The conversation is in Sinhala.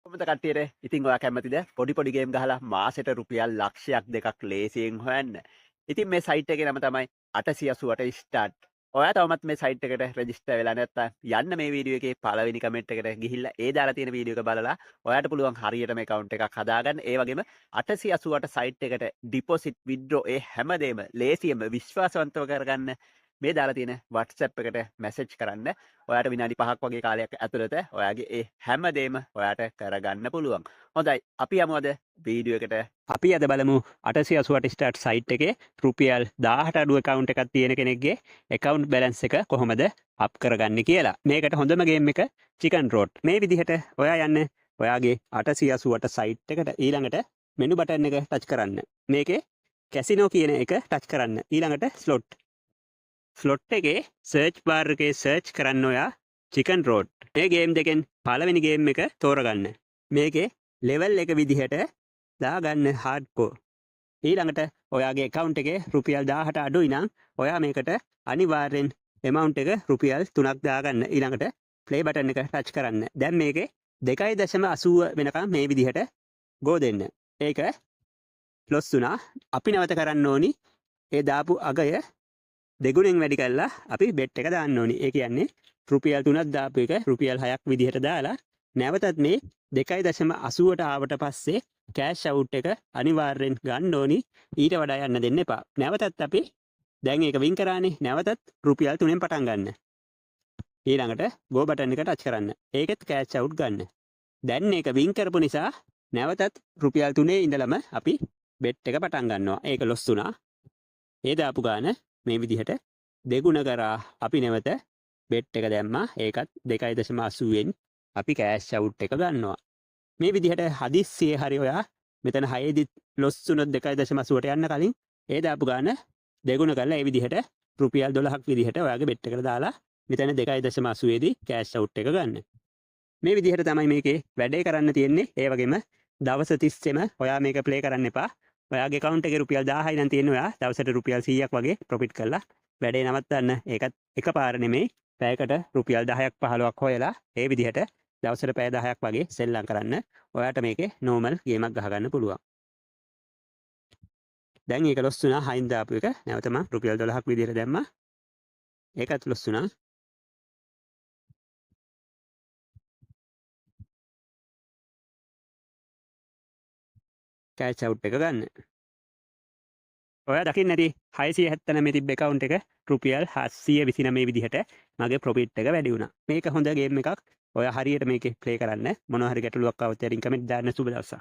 කොහොමද කට්ටියට? ඉතින් ඔයා කැමතිද පොඩි පොඩි ගේම් ගහලා මාසෙට රුපියල් ලක්ෂයක් දෙකක් ලේසියෙන් හොයන්න? ඉතින් මේ සයිට් එකේ නම තමයි 888 ස්ටාර්ට්. ඔයා තවමත් මේ සයිට් එකට රෙජිස්ටර් වෙලා නැත්නම් යන්න මේ වීඩියෝ එකේ පළවෙනි කමෙන්ට් එකට ගිහිල්ලා ඒ දාලා තියෙන වීඩියෝ එක බලලා ඔයාට පුළුවන් හරියටම account එකක් හදාගන්න. ඒ වගේම 888 සයිට් එකට ඩිපොසිට් විත්ඩ්‍රෝ ඒ හැමදේම ලේසියෙන්ම විශ්වාසවන්තව කරගන්න මේ දාලා තියෙන WhatsApp එකට මැසේජ් කරන්න. ඔයාට විනාඩි 5ක් වගේ කාලයක් ඇතුළත ඔයාගේ ඒ හැමදේම ඔයාට කරගන්න පුළුවන්. හොඳයි අපි යමු අද වීඩියෝ එකට. අපි අද බලමු 888 ස්ටාර්ට් සයිට් එකේ රුපියල් 1000ට අඩු account එකක් තියෙන කෙනෙක්ගේ account balance එක කොහොමද අප් කරගන්නේ කියලා. මේකට හොඳම ගේම් එක Chicken Road. මේ විදිහට ඔයා යන්න ඔයාගේ 888 සයිට් එකට ඊළඟට මෙනු බටන් එක ටච් කරන්න. මේකේ කැසිනෝ කියන එක ටච් කරන්න. ඊළඟට ස්ලොට් එකේ සර්ච් බාර් එකේ සර්ච් කරන්න ඔයා Chicken Road. මේ ගේම් දෙකෙන් පළවෙනි ගේම් එක තෝරගන්න. මේකේ ලෙවල් එක විදිහට දාගන්න හાર્ඩ්කෝර්. ඊළඟට ඔයාගේ account එකේ රුපියල් 1000ට අඩුයි නම් ඔයා මේකට අනිවාර්යෙන් amount එක රුපියල් 3ක් දාගන්න. ඊළඟට play button එක ටච් කරන්න. දැන් මේකේ 2.80 වෙනකම් මේ විදිහට go දෙන්න. ඒක close වුණා. අපි නැවත කරන්න ඕනි ඒ දාපු අගය දෙගුණෙන් වැඩි කරලා අපි bet එක දාන්න ඕනි. ඒ කියන්නේ රුපියල් 3ක් දාපු එක රුපියල් 6ක් විදිහට දාලා නැවතත් මේ 2.80ට ආවට පස්සේ කෑෂ් අවුට් එක අනිවාර්යෙන් ගන්න ඕනි. ඊට වඩා යන්න දෙන්න එපා. නැවතත් අපි දැන් ඒක වින් කරානේ. නැවතත් රුපියල් 3ෙන් පටන් ගන්න. ඊළඟට go බටන් එක ටච් කරන්න. ඒකෙත් කෑෂ් අවුට් ගන්න. දැන් මේක වින් කරපු නිසා නැවතත් රුපියල් 3 ඉඳලම අපි bet එක පටන් ගන්නවා. ඒක ලොස් වුණා. ඒ දාපු ගාන මේ විදිහට දෙගුණ කරා අපි නැවත bet එක දැම්මා. ඒකත් 2.80ෙන් අපි කෑෂ් අවුට් එක ගන්නවා. මේ විදිහට හදිස්සියේ හරි ඔයා මෙතන 6 දිත් ලොස් වුණොත් 2.80ට යන්න කලින් ඒ දාපු ගාන දෙගුණ කරලා ඒ විදිහට රුපියල් 12ක් විදිහට ඔයාගේ bet එකට දාලා මෙතන 2.80 දී කෑෂ් අවුට් එක ගන්න. මේ විදිහට තමයි මේකේ වැඩේ කරන්න තියෙන්නේ. ඒ වගේම දවස් 30ෙම ඔයා මේක ප්ලේ කරන්න එපා. ඔයාගේ account එකේ රුපියල් 1000යි නම් තියෙන්නේ ඔයා දවසට රුපියල් 100ක් වගේ ප්‍රොෆිට් කරලා වැඩේ නවත්තන්න. ඒකත් එකපාර නෙමෙයි. පැයකට රුපියල් 10ක් 15ක් හොයලා ඒ විදිහට දවසට පැය 10ක් වගේ සෙල්ලම් කරන්න. ඔයාට මේකේ normal ගේමක් ගහගන්න පුළුවන්. දැන් ඒක ලොස් වුණා. හයින් දාපු එක නැවත මම රුපියල් 12ක් විදිහට දැම්මා. ඒකත් ලොස් වුණා. කෑෂ් අවුට් එක ගන්න. ඔයා දකින්න ඇති 679 තිබ්බ account එක රුපියල් 729 විදිහට මගේ ප්‍රොෆිට් එක වැඩි වුණා. මේක හොඳ ගේම් එකක්. ඔයා හරියට මේකේ ප්ලේ කරන්න. මොනවා හරි ගැටලුවක් ආවොත් එරින් කමෙන්ට් දාන්න. සුබ දවසක්.